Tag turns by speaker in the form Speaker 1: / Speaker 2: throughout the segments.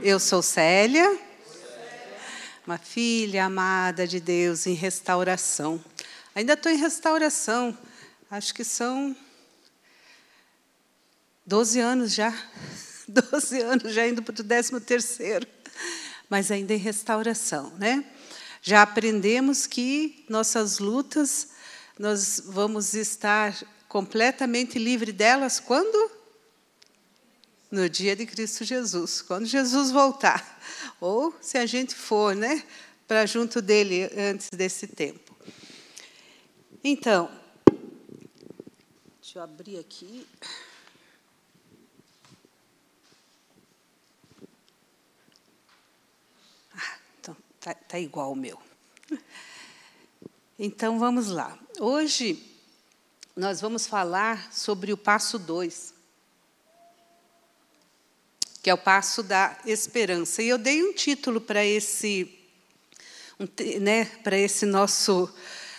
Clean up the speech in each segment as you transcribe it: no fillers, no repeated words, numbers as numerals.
Speaker 1: Eu sou Célia, uma filha amada de Deus em restauração. Ainda estou em restauração, acho que são 12 anos já. 12 anos já indo para o 13º, mas ainda em restauração, né? Já aprendemos que nossas lutas, nós vamos estar completamente livre delas quando? No dia de Cristo Jesus, quando Jesus voltar. Ou se a gente for, né, para junto dele antes desse tempo. Então, deixa eu abrir aqui. Então, tá igual o meu. Então, vamos lá. Hoje, nós vamos falar sobre o passo 2, que é o passo da esperança. E eu dei um título para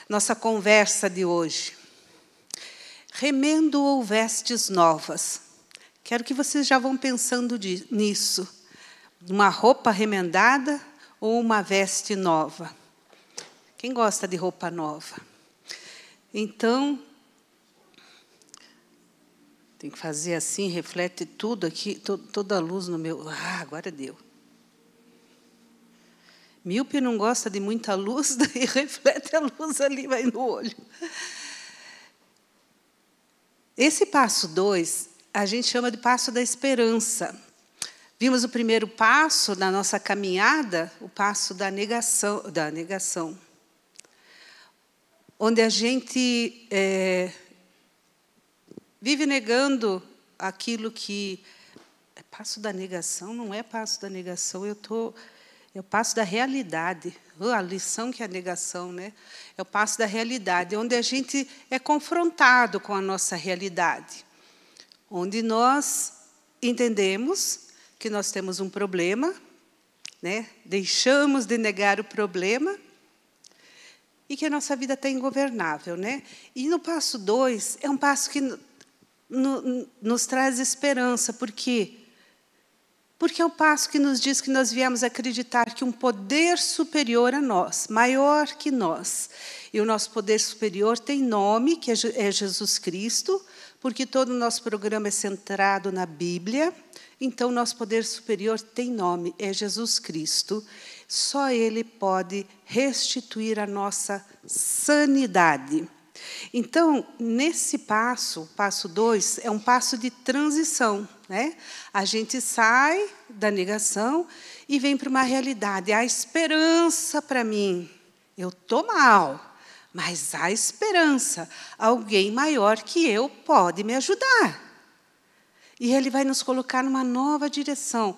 Speaker 1: nossa conversa de hoje. Remendo ou vestes novas? Quero que vocês já vão pensando nisso. Uma roupa remendada ou uma veste nova? Quem gosta de roupa nova? Então, tem que fazer assim, reflete tudo aqui, toda a luz no meu... Ah, agora deu. Míope não gosta de muita luz, daí reflete a luz ali, vai no olho. Esse passo 2, a gente chama de passo da esperança. Vimos o primeiro passo na nossa caminhada, o passo da negação. Onde a gente vive negando aquilo que... É passo da negação? Não é passo da negação, é o passo da realidade. A lição que é a negação, né? É o passo da realidade, onde a gente é confrontado com a nossa realidade. Onde nós entendemos que nós temos um problema, né? Deixamos de negar o problema, e que a nossa vida está ingovernável, né? E no passo 2, é um passo que nos traz esperança. Por quê? Porque é o passo que nos diz que nós viemos acreditar que um poder superior a nós, maior que nós, e o nosso poder superior tem nome, que é Jesus Cristo, porque todo o nosso programa é centrado na Bíblia, então o nosso poder superior tem nome, é Jesus Cristo. Só Ele pode restituir a nossa sanidade. Então, nesse passo 2, é um passo de transição, né? A gente sai da negação e vem para uma realidade. Há esperança para mim. Eu estou mal, mas há esperança. Alguém maior que eu pode me ajudar. E Ele vai nos colocar numa nova direção.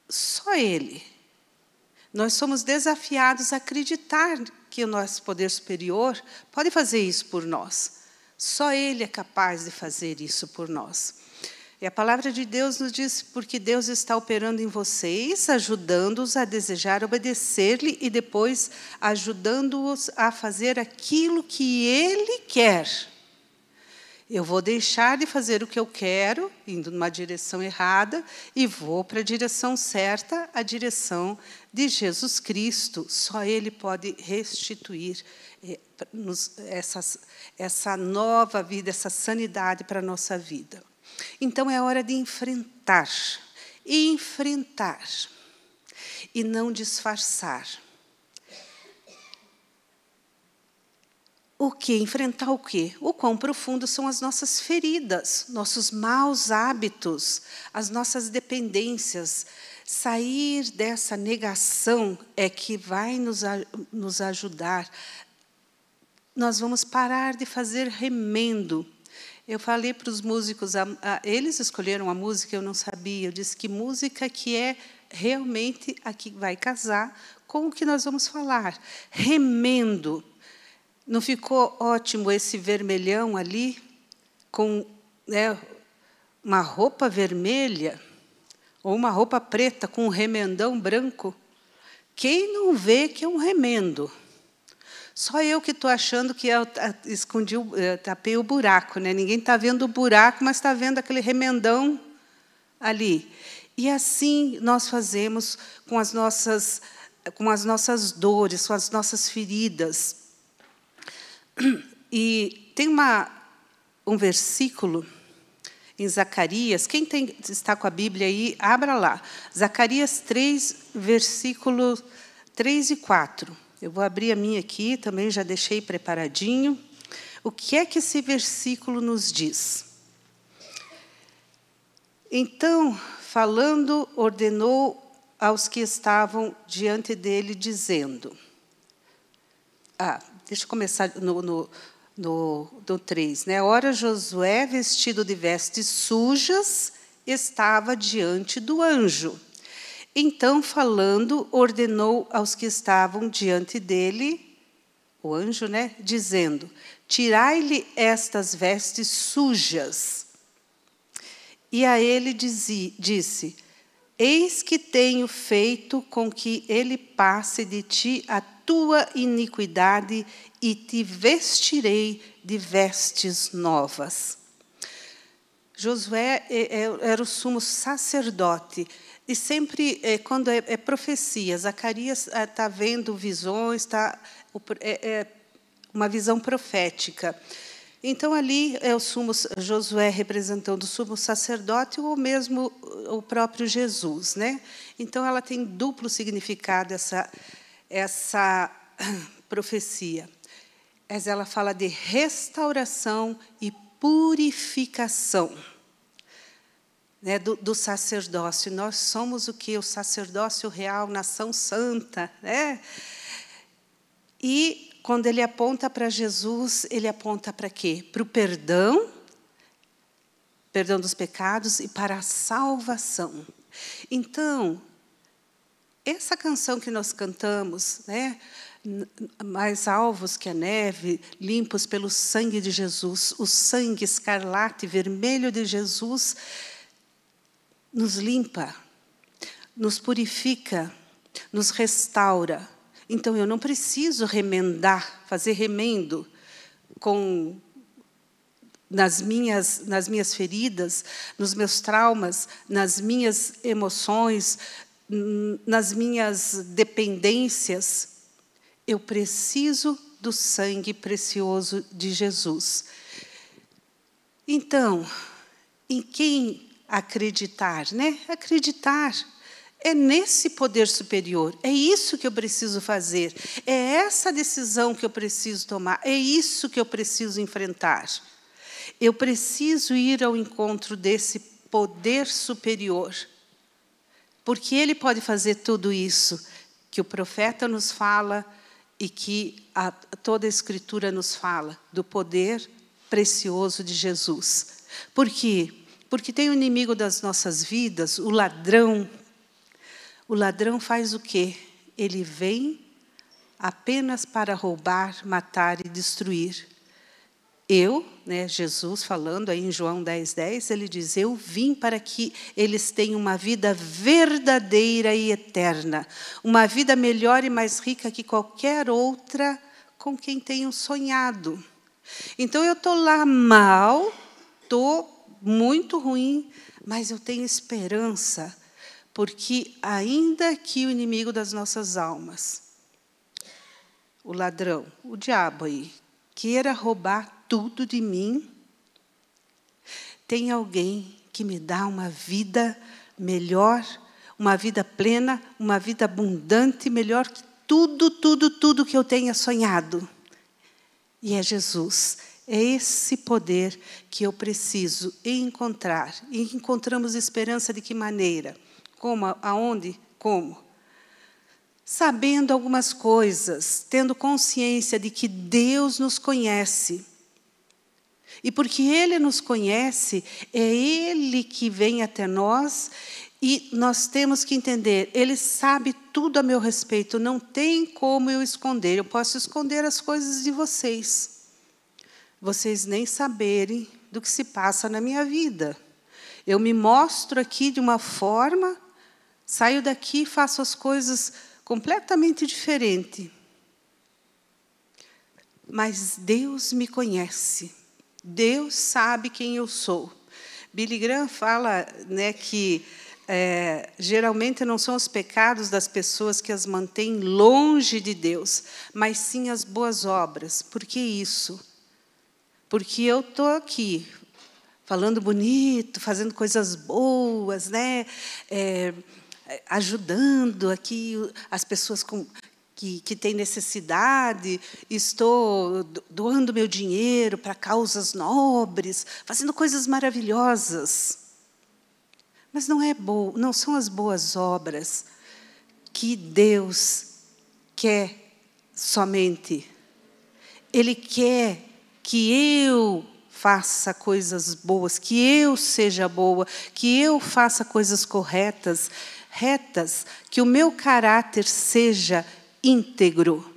Speaker 1: Só Ele. Nós somos desafiados a acreditar que o nosso poder superior pode fazer isso por nós. Só Ele é capaz de fazer isso por nós. E a palavra de Deus nos diz, porque Deus está operando em vocês, ajudando-os a desejar obedecer-lhe e depois ajudando-os a fazer aquilo que Ele quer. Eu vou deixar de fazer o que eu quero, indo numa direção errada, e vou para a direção certa, a direção de Jesus Cristo. Só Ele pode restituir essa nova vida, essa sanidade para a nossa vida. Então, é hora de enfrentar. Enfrentar. E não disfarçar. O quê? Enfrentar o quê? O quão profundo são as nossas feridas, nossos maus hábitos, as nossas dependências. Sair dessa negação é que vai nos ajudar. Nós vamos parar de fazer remendo. Eu falei para os músicos, eles escolheram a música, eu não sabia. Eu disse que música que é realmente a que vai casar com o que nós vamos falar. Remendo. Não ficou ótimo esse vermelhão ali, com, né, uma roupa vermelha, ou uma roupa preta com um remendão branco? Quem não vê que é um remendo? Só eu que estou achando que eu tapei o buraco, né? Ninguém está vendo o buraco, mas está vendo aquele remendão ali. E assim nós fazemos com as nossas dores, com as nossas feridas. E tem um versículo em Zacarias, quem está com a Bíblia aí, abra lá. Zacarias 3, versículos 3 e 4. Eu vou abrir a minha aqui, também já deixei preparadinho. O que é que esse versículo nos diz? Então, falando, ordenou aos que estavam diante dele, dizendo... deixa eu começar no 3. Né? Ora, Josué, vestido de vestes sujas, estava diante do anjo. Então, falando, ordenou aos que estavam diante dele, o anjo, né, dizendo, tirai-lhe estas vestes sujas. E a ele disse, eis que tenho feito com que ele passe de ti a tua iniquidade e te vestirei de vestes novas. Josué era o sumo sacerdote. E sempre, quando é profecia, Zacarias está vendo visões, uma visão profética. Então, ali é Josué representando o sumo sacerdote ou mesmo o próprio Jesus. Né? Então, ela tem duplo significado, essa profecia. Mas ela fala de restauração e purificação. Né, do sacerdócio. Nós somos o quê? O sacerdócio real, nação santa. Né? E, quando ele aponta para Jesus, ele aponta para quê? Para o perdão dos pecados e para a salvação. Então, essa canção que nós cantamos, né, mais alvos que a neve, limpos pelo sangue de Jesus, o sangue escarlate, vermelho de Jesus, nos limpa, nos purifica, nos restaura. Então, eu não preciso fazer remendo nas minhas feridas, nos meus traumas, nas minhas emoções, nas minhas dependências. Eu preciso do sangue precioso de Jesus. Então, em quem acreditar, né? Acreditar é nesse poder superior. É isso que eu preciso fazer. É essa decisão que eu preciso tomar. É isso que eu preciso enfrentar. Eu preciso ir ao encontro desse poder superior. Porque ele pode fazer tudo isso que o profeta nos fala e que toda a Escritura nos fala, do poder precioso de Jesus. Por quê? Porque tem o inimigo das nossas vidas, o ladrão. O ladrão faz o quê? Ele vem apenas para roubar, matar e destruir. Jesus falando aí em João 10:10, ele diz, eu vim para que eles tenham uma vida verdadeira e eterna, uma vida melhor e mais rica que qualquer outra com quem tenham sonhado. Então, eu estou lá mal, estou muito ruim, mas eu tenho esperança, porque ainda que o inimigo das nossas almas, o ladrão, o diabo aí, queira roubar tudo de mim, tem alguém que me dá uma vida melhor, uma vida plena, uma vida abundante, melhor que tudo que eu tenha sonhado. E é Jesus. É esse poder que eu preciso encontrar. E encontramos esperança de que maneira? Como? Aonde? Como? Sabendo algumas coisas, tendo consciência de que Deus nos conhece. E porque Ele nos conhece, é Ele que vem até nós e nós temos que entender, Ele sabe tudo a meu respeito, não tem como eu esconder. Eu posso esconder as coisas de vocês. Vocês nem saberem do que se passa na minha vida. Eu me mostro aqui de uma forma, saio daqui e faço as coisas completamente diferente. Mas Deus me conhece. Deus sabe quem eu sou. Billy Graham fala, né, que geralmente não são os pecados das pessoas que as mantêm longe de Deus, mas sim as boas obras. Por que isso? Porque eu estou aqui, falando bonito, fazendo coisas boas, né? Ajudando aqui as pessoas que têm necessidade, estou doando meu dinheiro para causas nobres, fazendo coisas maravilhosas. Mas não são as boas obras que Deus quer somente. Ele quer que eu faça coisas boas, que eu seja boa, que eu faça coisas corretas, retas, que o meu caráter seja íntegro,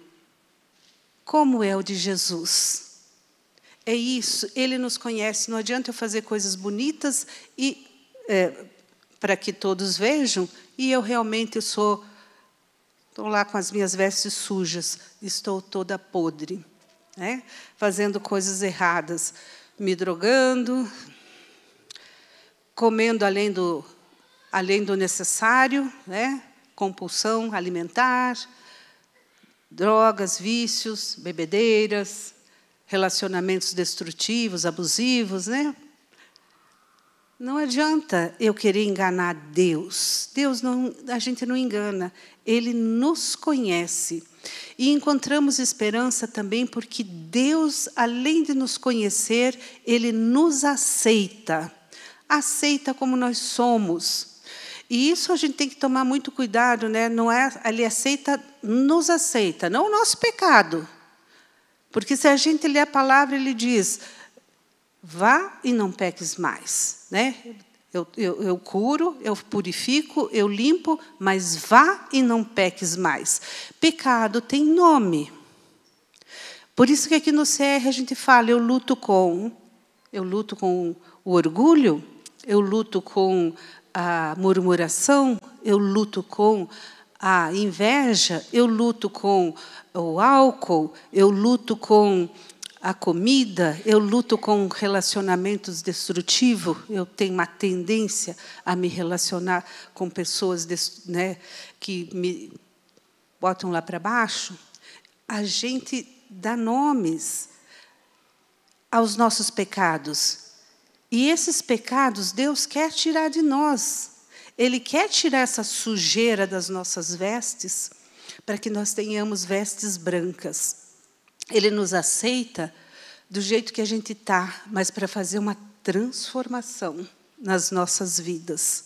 Speaker 1: como é o de Jesus. É isso, Ele nos conhece. Não adianta eu fazer coisas bonitas e para que todos vejam, e eu realmente estou lá com as minhas vestes sujas, estou toda podre, né? Fazendo coisas erradas, me drogando, comendo além do necessário, né? Compulsão alimentar, drogas, vícios, bebedeiras, relacionamentos destrutivos, abusivos, né? Não adianta eu querer enganar Deus. Deus não, a gente não engana. Ele nos conhece. E encontramos esperança também porque Deus, além de nos conhecer, Ele nos aceita. Aceita como nós somos. E isso a gente tem que tomar muito cuidado, né? Não é, Ele aceita, nos aceita, não o nosso pecado. Porque se a gente lê a palavra, Ele diz: vá e não peques mais, né? Eu curo, eu purifico, eu limpo, mas vá e não peques mais. Pecado tem nome. Por isso que aqui no CR a gente fala, eu luto com o orgulho, eu luto com a murmuração, eu luto com a inveja, eu luto com o álcool, eu luto com a comida, eu luto com relacionamentos destrutivos, eu tenho uma tendência a me relacionar com pessoas, né, que me botam lá para baixo. A gente dá nomes aos nossos pecados. E esses pecados Deus quer tirar de nós. Ele quer tirar essa sujeira das nossas vestes, para que nós tenhamos vestes brancas. Ele nos aceita do jeito que a gente está, mas para fazer uma transformação nas nossas vidas.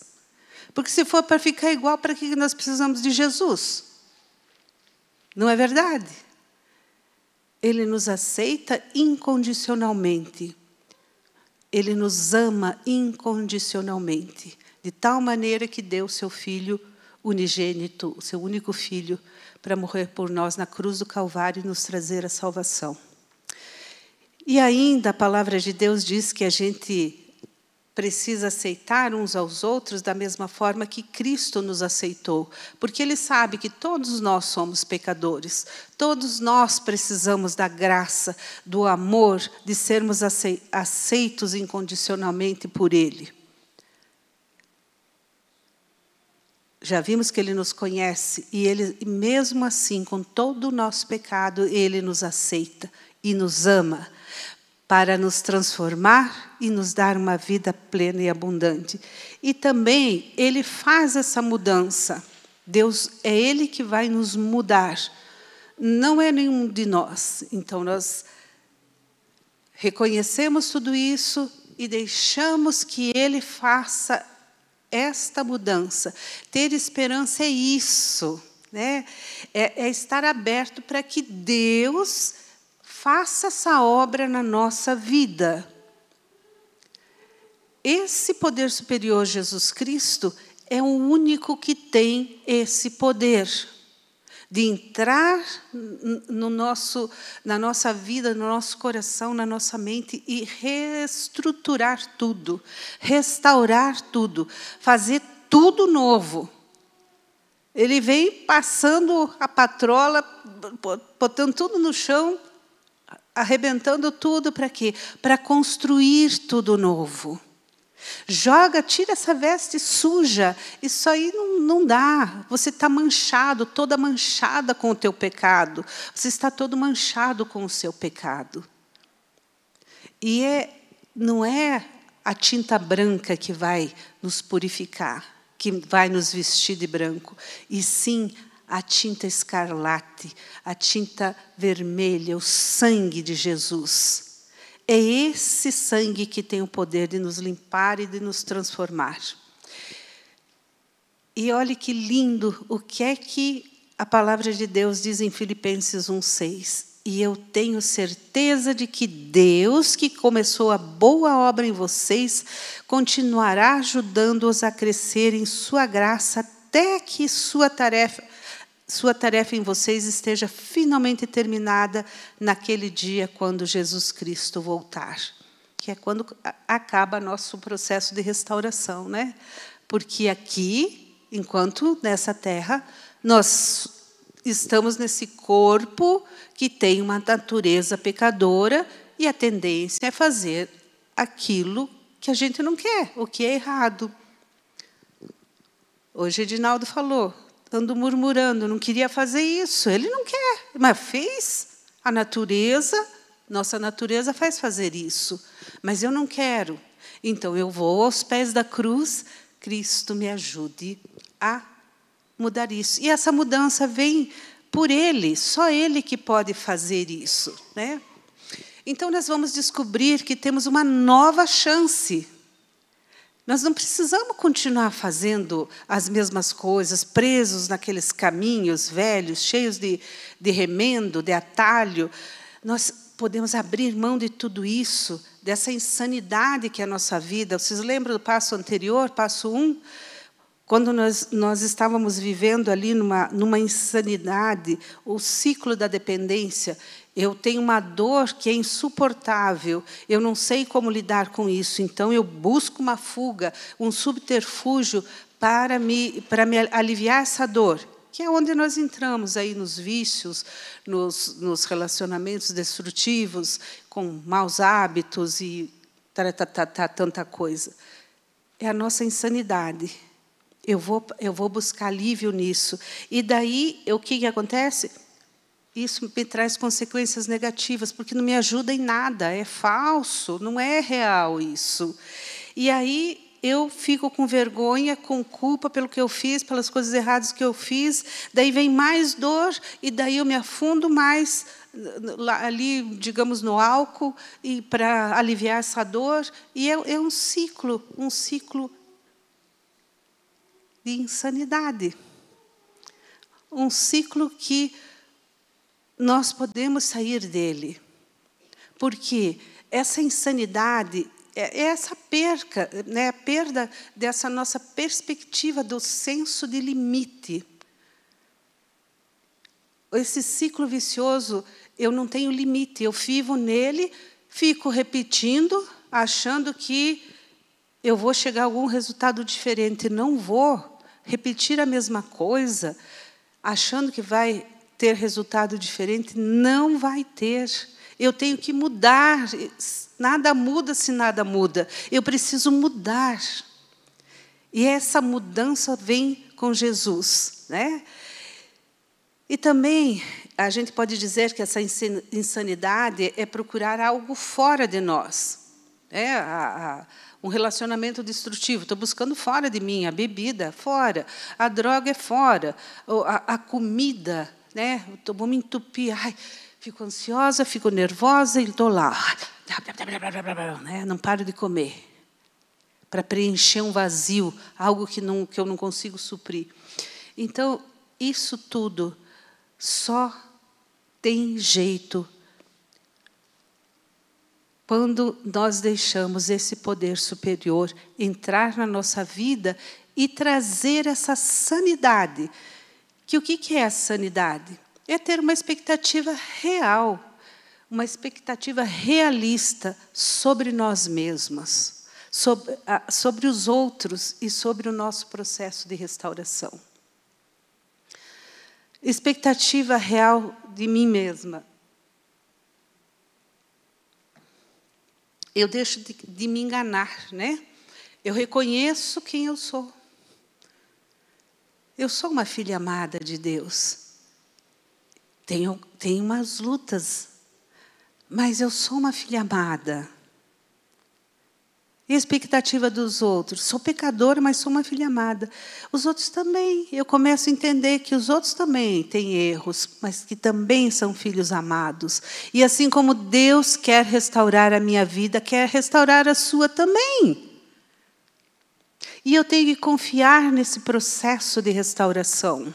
Speaker 1: Porque se for para ficar igual, para que nós precisamos de Jesus? Não é verdade? Ele nos aceita incondicionalmente. Ele nos ama incondicionalmente, de tal maneira que deu seu Filho unigênito, o seu único Filho, para morrer por nós na cruz do Calvário e nos trazer a salvação. E ainda a palavra de Deus diz que a gente precisa aceitar uns aos outros da mesma forma que Cristo nos aceitou, porque Ele sabe que todos nós somos pecadores, todos nós precisamos da graça, do amor, de sermos aceitos incondicionalmente por Ele. Já vimos que Ele nos conhece, e Ele, mesmo assim, com todo o nosso pecado, Ele nos aceita e nos ama, para nos transformar e nos dar uma vida plena e abundante. E também Ele faz essa mudança. Deus, é Ele que vai nos mudar, não é nenhum de nós. Então, nós reconhecemos tudo isso e deixamos que Ele faça esta mudança. Ter esperança é isso, né? É estar aberto para que Deus faça essa obra na nossa vida. Esse poder superior, Jesus Cristo, é o único que tem esse poder de entrar na nossa vida, no nosso coração, na nossa mente e reestruturar tudo, restaurar tudo, fazer tudo novo. Ele vem passando a patrola, botando tudo no chão, arrebentando tudo para quê? Para construir tudo novo. Joga, tira essa veste suja. Isso aí não dá. Você está manchado, toda manchada com o teu pecado. Você está todo manchado com o seu pecado. E não é a tinta branca que vai nos purificar, que vai nos vestir de branco, e sim a tinta escarlate, a tinta vermelha, o sangue de Jesus. É esse sangue que tem o poder de nos limpar e de nos transformar. E olhe que lindo o que é que a palavra de Deus diz em Filipenses 1:6. E eu tenho certeza de que Deus, que começou a boa obra em vocês, continuará ajudando-os a crescer em sua graça até que sua tarefa em vocês esteja finalmente terminada naquele dia, quando Jesus Cristo voltar. Que é quando acaba nosso processo de restauração, né? Porque aqui, enquanto nessa terra, nós estamos nesse corpo que tem uma natureza pecadora e a tendência é fazer aquilo que a gente não quer, o que é errado. Hoje Edinaldo falou, ando murmurando, não queria fazer isso. Ele não quer, mas fez. A natureza, nossa natureza faz fazer isso. Mas eu não quero. Então, eu vou aos pés da cruz, Cristo me ajude a mudar isso. E essa mudança vem por Ele, só Ele que pode fazer isso, né? Então, nós vamos descobrir que temos uma nova chance. Nós não precisamos continuar fazendo as mesmas coisas, presos naqueles caminhos velhos, cheios de remendo, de atalho. Nós podemos abrir mão de tudo isso, dessa insanidade que é a nossa vida. Vocês lembram do passo anterior, passo 1? Quando nós estávamos vivendo ali numa insanidade, o ciclo da dependência. Eu tenho uma dor que é insuportável, eu não sei como lidar com isso, então eu busco uma fuga, um subterfúgio para me aliviar essa dor, que é onde nós entramos aí nos vícios, nos relacionamentos destrutivos, com maus hábitos e tanta coisa. É a nossa insanidade. Eu vou buscar alívio nisso. E daí, o que acontece? Isso me traz consequências negativas, porque não me ajuda em nada, é falso, não é real isso. E aí eu fico com vergonha, com culpa pelo que eu fiz, pelas coisas erradas que eu fiz, daí vem mais dor, e daí eu me afundo mais ali, digamos, no álcool, e para aliviar essa dor, e é um ciclo de insanidade. Um ciclo que nós podemos sair dele. Porque essa insanidade é essa perca, né, a perda dessa nossa perspectiva do senso de limite. Esse ciclo vicioso, eu não tenho limite, eu vivo nele, fico repetindo, achando que eu vou chegar a algum resultado diferente. Não vou repetir a mesma coisa, achando que vai ter resultado diferente, não vai ter. Eu tenho que mudar. Nada muda se nada muda. Eu preciso mudar. E essa mudança vem com Jesus, né? E também a gente pode dizer que essa insanidade é procurar algo fora de nós. Um relacionamento destrutivo, estou buscando fora de mim, a bebida fora, a droga é fora, a comida, né? Vou me entupir, fico ansiosa, fico nervosa e estou lá, né? Não paro de comer, para preencher um vazio, algo que eu não consigo suprir. Então, isso tudo só tem jeito quando nós deixamos esse poder superior entrar na nossa vida e trazer essa sanidade. Que o que é a sanidade? É ter uma expectativa real, uma expectativa realista sobre nós mesmas, sobre os outros e sobre o nosso processo de restauração. Expectativa real de mim mesma. Eu deixo de me enganar, né? Eu reconheço quem eu sou. Eu sou uma filha amada de Deus. Tenho umas lutas, mas eu sou uma filha amada. E a expectativa dos outros? Sou pecadora, mas sou uma filha amada. Os outros também. Eu começo a entender que os outros também têm erros, mas que também são filhos amados. E assim como Deus quer restaurar a minha vida, quer restaurar a sua também. E eu tenho que confiar nesse processo de restauração.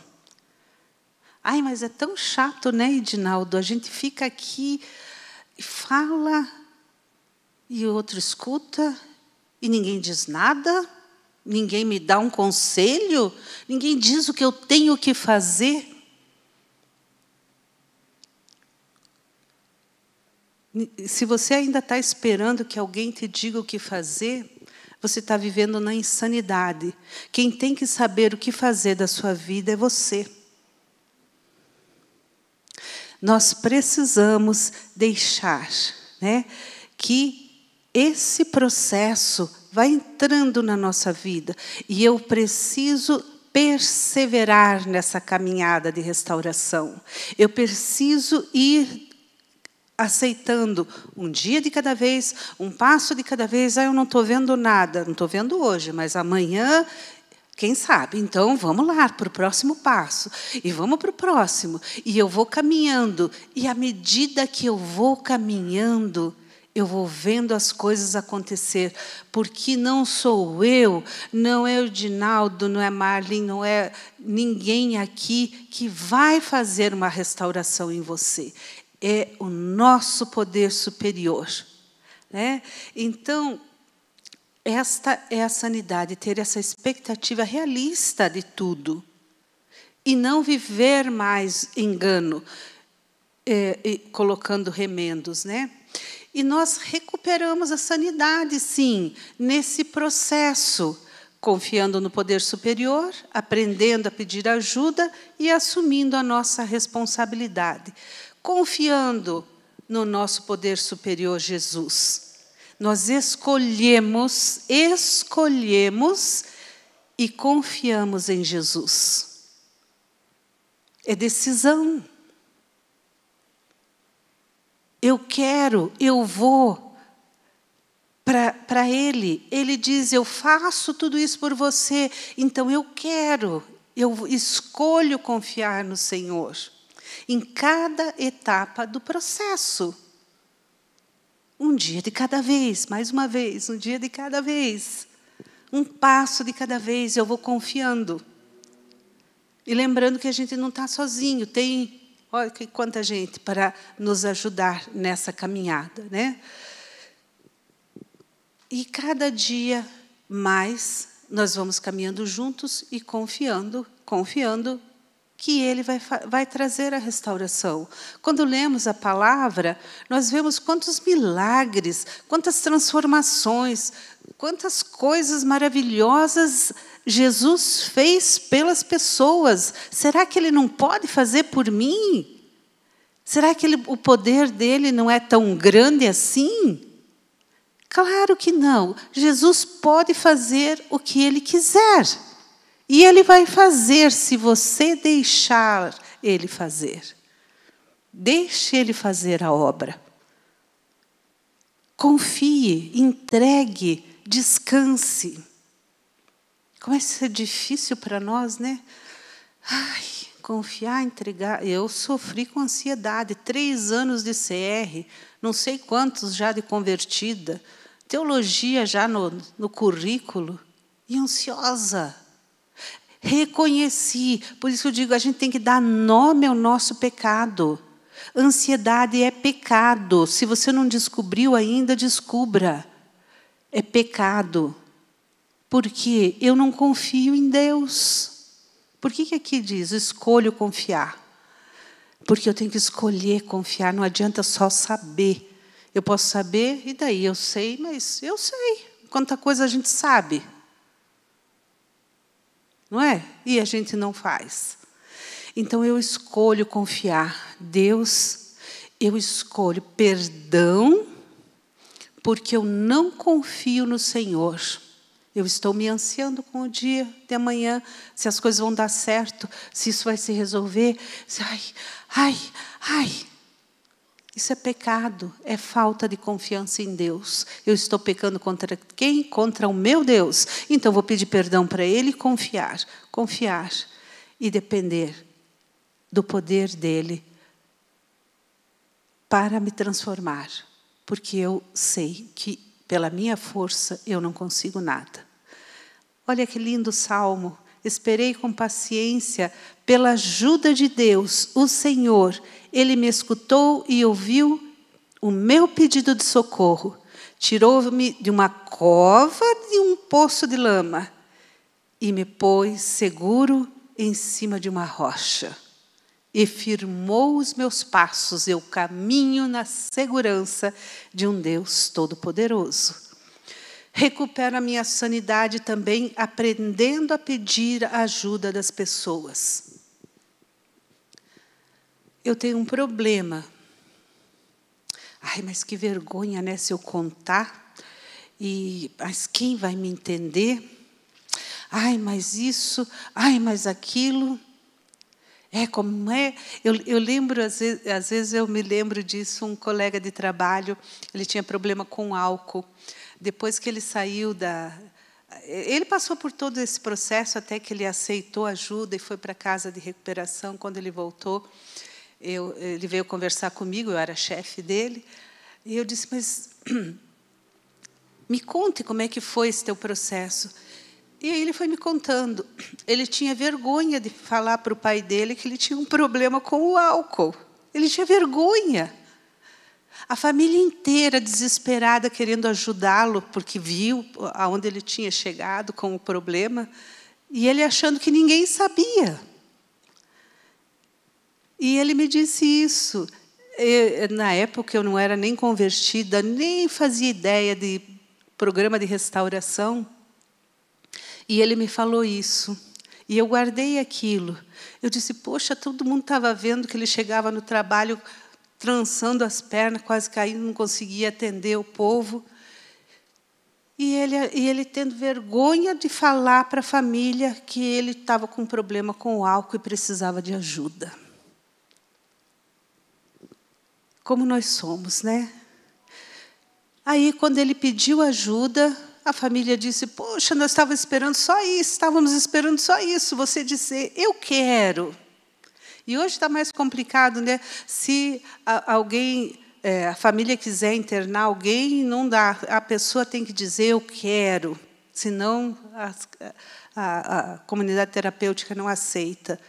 Speaker 1: Ai, mas é tão chato, né, Edinaldo? A gente fica aqui e fala, e o outro escuta, e ninguém diz nada, ninguém me dá um conselho, ninguém diz o que eu tenho que fazer. Se você ainda está esperando que alguém te diga o que fazer, você está vivendo na insanidade. Quem tem que saber o que fazer da sua vida é você. Nós precisamos deixar, né, que esse processo vai entrando na nossa vida. E eu preciso perseverar nessa caminhada de restauração. Eu preciso ir aceitando um dia de cada vez, um passo de cada vez. Eu não estou vendo nada, não estou vendo hoje, mas amanhã, quem sabe? Então, vamos lá para o próximo passo. E vamos para o próximo. E eu vou caminhando. E à medida que eu vou caminhando, eu vou vendo as coisas acontecer. Porque não sou eu, não é o Edinaldo, não é Marlene, não é ninguém aqui que vai fazer uma restauração em você. É o nosso poder superior, né? Então, esta é a sanidade, ter essa expectativa realista de tudo. E não viver mais engano, colocando remendos, né? E nós recuperamos a sanidade, sim, nesse processo, confiando no poder superior, aprendendo a pedir ajuda e assumindo a nossa responsabilidade. Confiando no nosso poder superior, Jesus. Nós escolhemos e confiamos em Jesus. É decisão. Eu quero, eu vou para Ele. Ele diz, eu faço tudo isso por você, então eu quero, eu escolho confiar no Senhor. Em cada etapa do processo. Um dia de cada vez, mais uma vez, um dia de cada vez. Um passo de cada vez, eu vou confiando. E lembrando que a gente não está sozinho, tem, olha quanta gente para nos ajudar nessa caminhada, né? E cada dia mais nós vamos caminhando juntos e confiando que Ele vai trazer a restauração. Quando lemos a palavra, nós vemos quantos milagres, quantas transformações, quantas coisas maravilhosas Jesus fez pelas pessoas. Será que Ele não pode fazer por mim? Será que o poder dEle não é tão grande assim? Claro que não. Jesus pode fazer o que Ele quiser. E Ele vai fazer se você deixar Ele fazer. Deixe Ele fazer a obra. Confie, entregue, descanse. Começa a ser difícil para nós, né? Ai, confiar, entregar. Eu sofri com ansiedade, 3 anos de CR, não sei quantos já de convertida, teologia já no currículo, e ansiosa. Reconheci, por isso eu digo, a gente tem que dar nome ao nosso pecado. Ansiedade é pecado. Se você não descobriu ainda, descubra. É pecado. Porque eu não confio em Deus. Por que aqui diz, escolho confiar? Porque eu tenho que escolher confiar, não adianta só saber. Eu posso saber, e daí eu sei, mas eu sei. Quanta coisa a gente sabe. Não é? E a gente não faz. Então, eu escolho confiar. Deus, eu escolho perdão, porque eu não confio no Senhor. Eu estou me ansiando com o dia de amanhã, se as coisas vão dar certo, se isso vai se resolver. Ai. Isso é pecado, é falta de confiança em Deus. Eu estou pecando contra quem? Contra o meu Deus. Então, vou pedir perdão para Ele e confiar e depender do poder dEle para me transformar. Porque eu sei que, pela minha força, eu não consigo nada. Olha que lindo salmo. Esperei com paciência pela ajuda de Deus, o Senhor. Ele me escutou e ouviu o meu pedido de socorro. Tirou-me de uma cova de um poço de lama e me pôs seguro em cima de uma rocha. E firmou os meus passos. Eu caminho na segurança de um Deus todo-poderoso. Recupero a minha sanidade também, aprendendo a pedir a ajuda das pessoas. Eu tenho um problema. Ai, mas que vergonha, né, se eu contar. Mas quem vai me entender? Ai, mas isso, ai, mas aquilo. Como é? Eu lembro, às vezes eu me lembro disso, um colega de trabalho, ele tinha problema com álcool. Depois que ele saiu ele passou por todo esse processo até que ele aceitou ajuda e foi para a casa de recuperação. Quando ele voltou, ele veio conversar comigo, eu era chefe dele, e eu disse, mas me conte como é que foi esse teu processo. E aí ele foi me contando. Ele tinha vergonha de falar para o pai dele que ele tinha um problema com o álcool. Ele tinha vergonha. A família inteira desesperada, querendo ajudá-lo, porque viu aonde ele tinha chegado com o problema, e ele achando que ninguém sabia. E ele me disse isso. Na época, eu não era nem convertida, nem fazia ideia de programa de restauração. E ele me falou isso. E eu guardei aquilo. Eu disse, poxa, todo mundo estava vendo que ele chegava no trabalho trançando as pernas, quase caindo, não conseguia atender o povo. E ele tendo vergonha de falar para a família que ele estava com um problema com o álcool e precisava de ajuda. Como nós somos, né? Aí, quando ele pediu ajuda, a família disse, poxa, nós estávamos esperando só isso, você dizer, eu quero. E hoje está mais complicado, né? Se a família quiser internar alguém, não dá. A pessoa tem que dizer, eu quero. Senão, a comunidade terapêutica não aceita.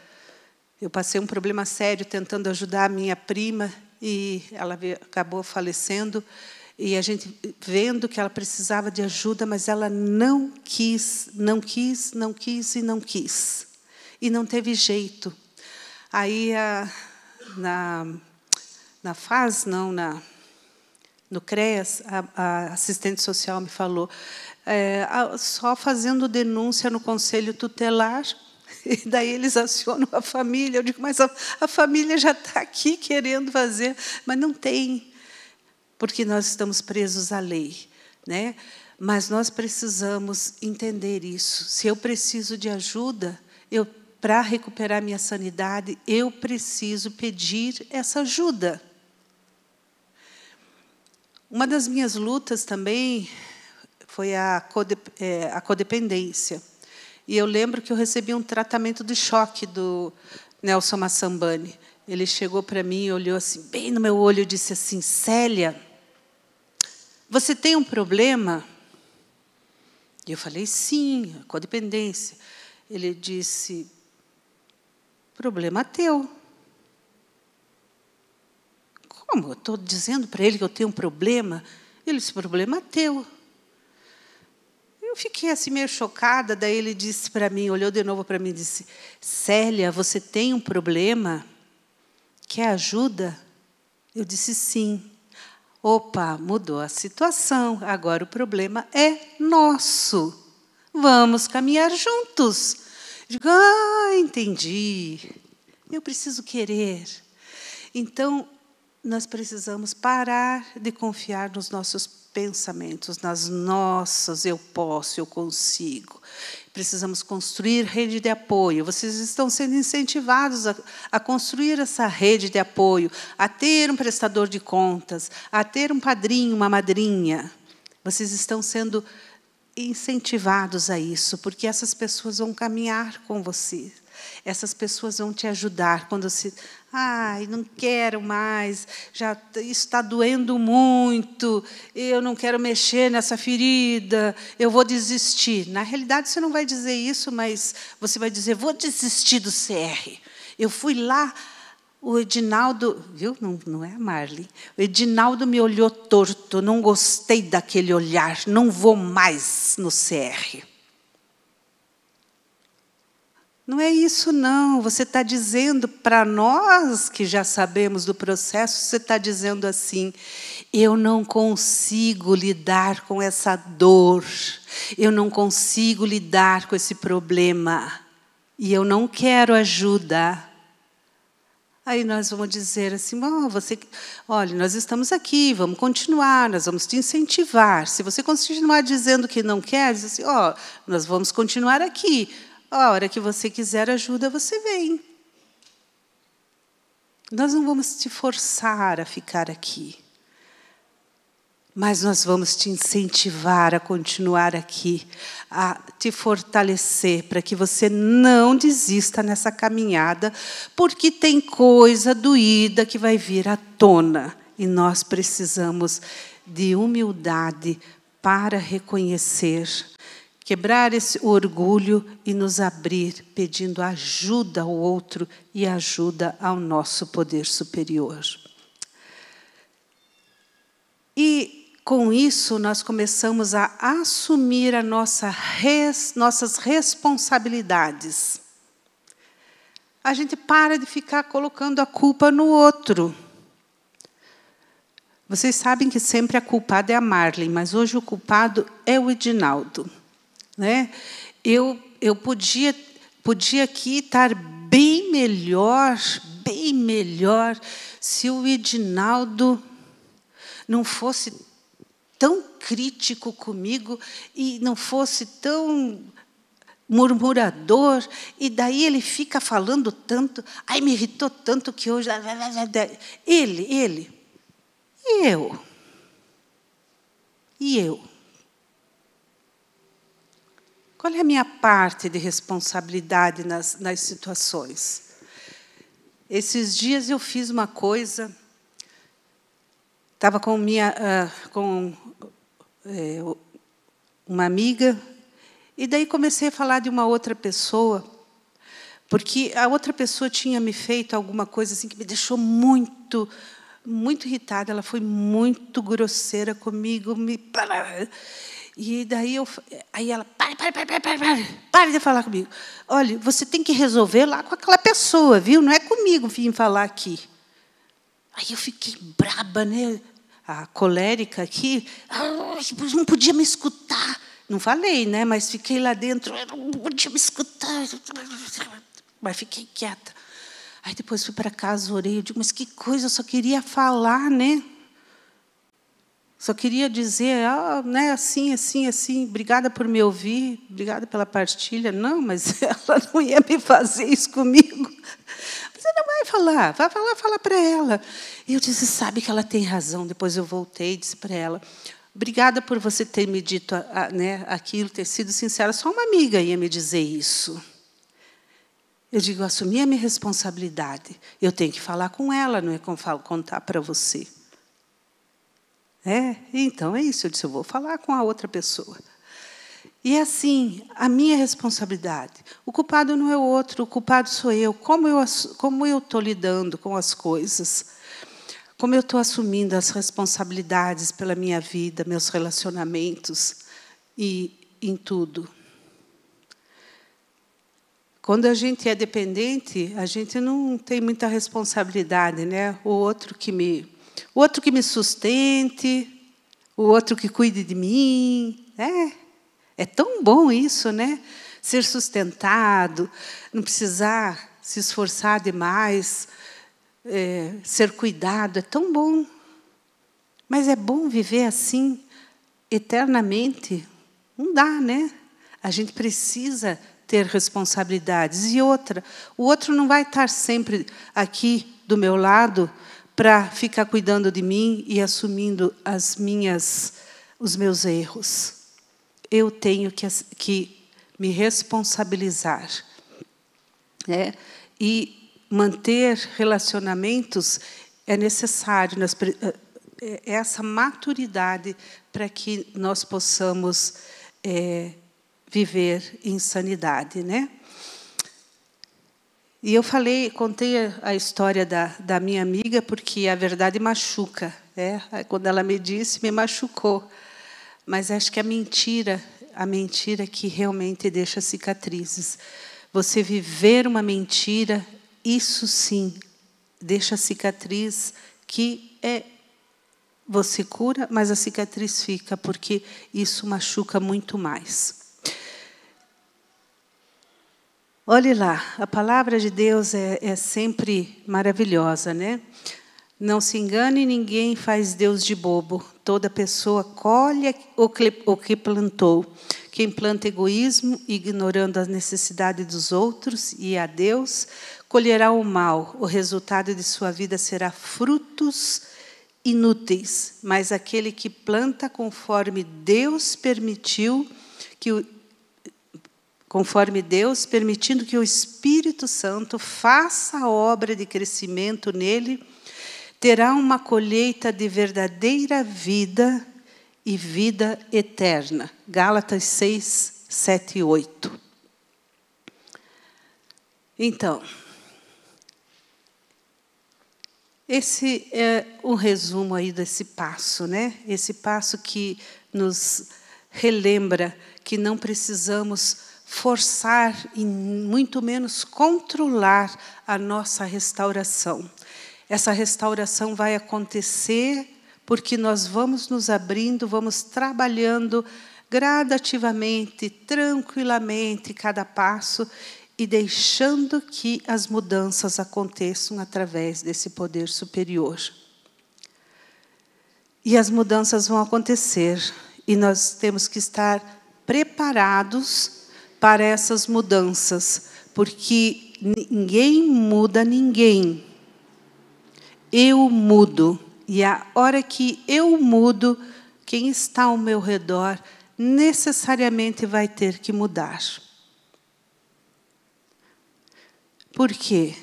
Speaker 1: Eu passei um problema sério tentando ajudar a minha prima, e ela acabou falecendo. E a gente vendo que ela precisava de ajuda, mas ela não quis. E não teve jeito. Aí, no CREAS, a assistente social me falou, só fazendo denúncia no conselho tutelar, e daí eles acionam a família. Eu digo, mas a família já está aqui querendo fazer, mas não tem, porque nós estamos presos à lei, né? Mas nós precisamos entender isso. Se eu preciso de ajuda, para recuperar minha sanidade, eu preciso pedir essa ajuda. Uma das minhas lutas também foi a codependência. E eu lembro que eu recebi um tratamento de choque do Nelson Massambani. Ele chegou para mim e olhou assim, bem no meu olho, e disse assim, Célia, você tem um problema? E eu falei, sim, a codependência. Ele disse, problema teu. Como? Eu estou dizendo para ele que eu tenho um problema? Ele disse, problema teu. Eu fiquei assim meio chocada, daí ele disse para mim, olhou de novo para mim e disse, Célia, você tem um problema? Quer ajuda? Eu disse, sim. Opa, mudou a situação, agora o problema é nosso. Vamos caminhar juntos. Digo, entendi. Eu preciso querer. Então, nós precisamos parar de confiar nos nossos pensamentos, nas nossas eu posso, eu consigo. Precisamos construir rede de apoio. Vocês estão sendo incentivados a construir essa rede de apoio, a ter um prestador de contas, a ter um padrinho, uma madrinha. Vocês estão sendo incentivados a isso, porque essas pessoas vão caminhar com você. Essas pessoas vão te ajudar quando você... Ai, não quero mais, já está doendo muito, eu não quero mexer nessa ferida, eu vou desistir. Na realidade, você não vai dizer isso, mas você vai dizer, vou desistir do CR. Eu fui lá, o Edinaldo... Viu? Não é a Marli. O Edinaldo me olhou torto, não gostei daquele olhar, não vou mais no CR. Não é isso, não. Você está dizendo para nós, que já sabemos do processo, você está dizendo assim, eu não consigo lidar com essa dor, eu não consigo lidar com esse problema, e eu não quero ajuda. Aí nós vamos dizer assim, olha, nós estamos aqui, vamos continuar, nós vamos te incentivar. Se você continuar dizendo que não quer, diz assim, nós vamos continuar aqui. A hora que você quiser ajuda, você vem. Nós não vamos te forçar a ficar aqui, mas nós vamos te incentivar a continuar aqui, a te fortalecer, para que você não desista nessa caminhada, porque tem coisa doída que vai vir à tona, e nós precisamos de humildade para reconhecer, quebrar esse orgulho e nos abrir, pedindo ajuda ao outro e ajuda ao nosso poder superior. E, com isso, nós começamos a assumir nossas responsabilidades. A gente para de ficar colocando a culpa no outro. Vocês sabem que sempre a culpada é a Marli, mas hoje o culpado é o Edinaldo. Né? Eu podia aqui estar bem melhor, se o Edinaldo não fosse tão crítico comigo e não fosse tão murmurador, e daí ele fica falando tanto, ai, me irritou tanto que hoje... Ele. E eu? Qual é a minha parte de responsabilidade nas situações? Esses dias eu fiz uma coisa, estava com uma amiga, e daí comecei a falar de uma outra pessoa, porque a outra pessoa tinha me feito alguma coisa assim que me deixou muito irritada. Ela foi muito grosseira comigo, e daí aí ela, pare de falar comigo. Olha, você tem que resolver lá com aquela pessoa, viu? Não é comigo vir falar aqui. Aí eu fiquei braba, né? A colérica aqui, não podia me escutar. Não falei, né? Mas fiquei lá dentro, não podia me escutar. Mas fiquei quieta. Aí depois fui para casa, orei, eu digo, mas que coisa, eu só queria falar, né? Só queria dizer, né, assim, obrigada por me ouvir, obrigada pela partilha. Não, mas ela não ia me fazer isso comigo. Você não vai falar, fala para ela. E eu disse, sabe que ela tem razão. Depois eu voltei e disse para ela, obrigada por você ter me dito né, aquilo, ter sido sincera. Só uma amiga ia me dizer isso. Eu digo, assumi a minha responsabilidade. Eu tenho que falar com ela, não é contar para você. Então é isso. Eu disse, eu vou falar com a outra pessoa. E assim, a minha responsabilidade. O culpado não é o outro, o culpado sou eu. Como eu estou lidando com as coisas? Como eu estou assumindo as responsabilidades pela minha vida, meus relacionamentos e em tudo? Quando a gente é dependente, a gente não tem muita responsabilidade, né? O outro que me sustente, o outro que cuide de mim. É tão bom isso, né? Ser sustentado, não precisar se esforçar demais. ser cuidado, é tão bom. Mas é bom viver assim, eternamente? Não dá, né? A gente precisa ter responsabilidades. E outra, o outro não vai estar sempre aqui do meu lado para ficar cuidando de mim e assumindo os meus erros. Eu tenho que me responsabilizar. Né? E manter relacionamentos é necessário, essa maturidade para que nós possamos viver em sanidade, né? E eu contei a história da minha amiga, porque a verdade machuca, né? Quando ela me disse, me machucou. Mas acho que a mentira que realmente deixa cicatrizes. Você viver uma mentira, isso sim, deixa cicatriz que você cura, mas a cicatriz fica, porque isso machuca muito mais. Olhe lá, a palavra de Deus é sempre maravilhosa, né? Não se engane, ninguém faz Deus de bobo. Toda pessoa colhe o que plantou. Quem planta egoísmo, ignorando as necessidades dos outros e a Deus, colherá o mal. O resultado de sua vida será frutos inúteis. Mas aquele que planta conforme Deus permitindo que o Espírito Santo faça a obra de crescimento nele, terá uma colheita de verdadeira vida e vida eterna. Gálatas 6, 7 e 8. Então, esse é um resumo aí desse passo, né? Esse passo que nos relembra que não precisamos forçar e muito menos controlar a nossa restauração. Essa restauração vai acontecer porque nós vamos nos abrindo, vamos trabalhando gradativamente, tranquilamente, cada passo, e deixando que as mudanças aconteçam através desse poder superior. E as mudanças vão acontecer, e nós temos que estar preparados para essas mudanças, porque ninguém muda ninguém. Eu mudo. E a hora que eu mudo, quem está ao meu redor necessariamente vai ter que mudar. Por quê?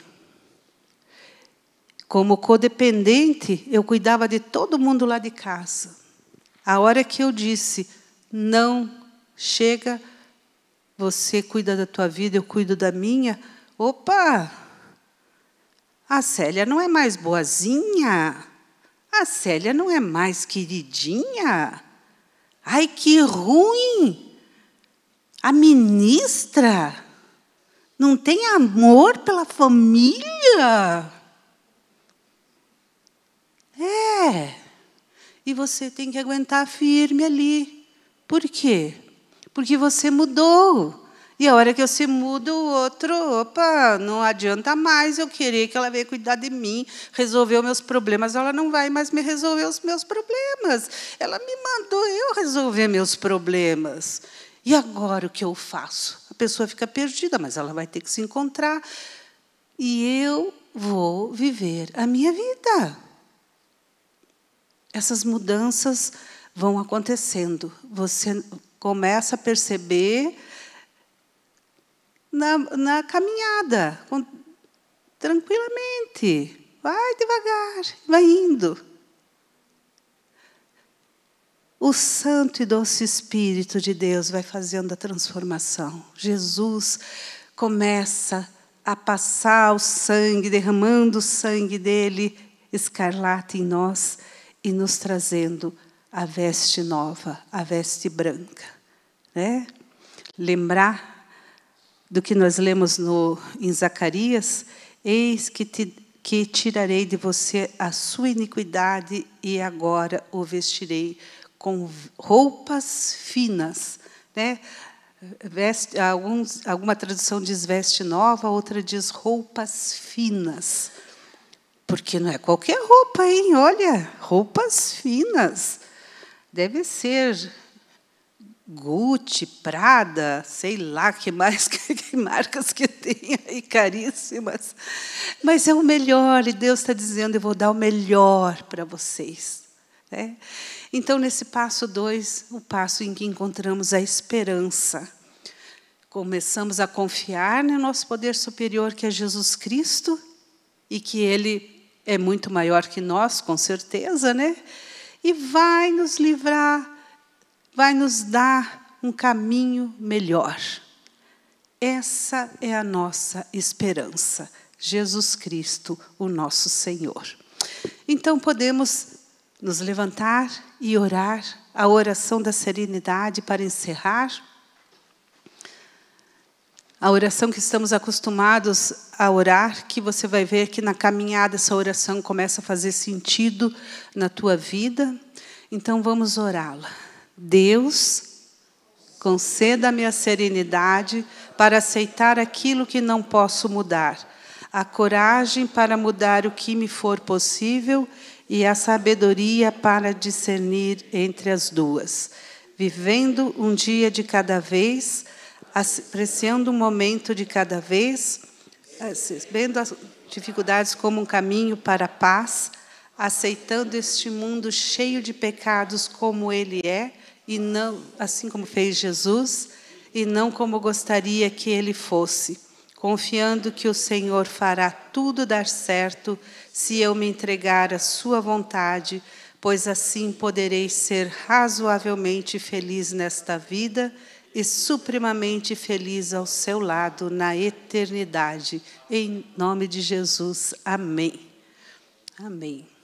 Speaker 1: Como codependente, eu cuidava de todo mundo lá de casa. A hora que eu disse, não, chega, você cuida da tua vida, eu cuido da minha. Opa! A Célia não é mais boazinha? A Célia não é mais queridinha? Ai, que ruim! A ministra não tem amor pela família? E você tem que aguentar firme ali. Por quê? Porque você mudou. E a hora que você muda, o outro, opa, não adianta mais eu querer que ela venha cuidar de mim, resolver os meus problemas. Ela não vai mais me resolver os meus problemas. Ela me mandou eu resolver meus problemas. E agora o que eu faço? A pessoa fica perdida, mas ela vai ter que se encontrar. E eu vou viver a minha vida. Essas mudanças vão acontecendo. Você começa a perceber na caminhada, tranquilamente. Vai devagar, vai indo. O Santo e Doce Espírito de Deus vai fazendo a transformação. Jesus começa a passar o sangue, derramando o sangue dele, escarlate em nós, e nos trazendo a veste nova, a veste branca. Né? Lembrar do que nós lemos em Zacarias, eis que tirarei de você a sua iniquidade e agora o vestirei com roupas finas. Né? Alguma tradução diz veste nova, outra diz roupas finas. Porque não é qualquer roupa, hein? Olha, roupas finas. Deve ser Gucci, Prada, sei lá que mais que marcas que tem aí, caríssimas. Mas é o melhor, e Deus está dizendo, eu vou dar o melhor para vocês. Né? Então, nesse passo 2, o passo em que encontramos a esperança. Começamos a confiar no nosso poder superior, que é Jesus Cristo, e que Ele é muito maior que nós, com certeza, né? E vai nos livrar, vai nos dar um caminho melhor. Essa é a nossa esperança, Jesus Cristo, o nosso Senhor. Então, podemos nos levantar e orar a oração da serenidade para encerrar. A oração que estamos acostumados a orar, que você vai ver que na caminhada essa oração começa a fazer sentido na tua vida. Então, vamos orá-la. Deus, conceda-me a serenidade para aceitar aquilo que não posso mudar, a coragem para mudar o que me for possível e a sabedoria para discernir entre as duas, vivendo um dia de cada vez, apreciando um momento de cada vez, vendo as dificuldades como um caminho para a paz, aceitando este mundo cheio de pecados como ele é, e não assim como fez Jesus, e não como gostaria que ele fosse, confiando que o Senhor fará tudo dar certo se eu me entregar à sua vontade, pois assim poderei ser razoavelmente feliz nesta vida e supremamente feliz ao seu lado na eternidade. Em nome de Jesus. Amém. Amém.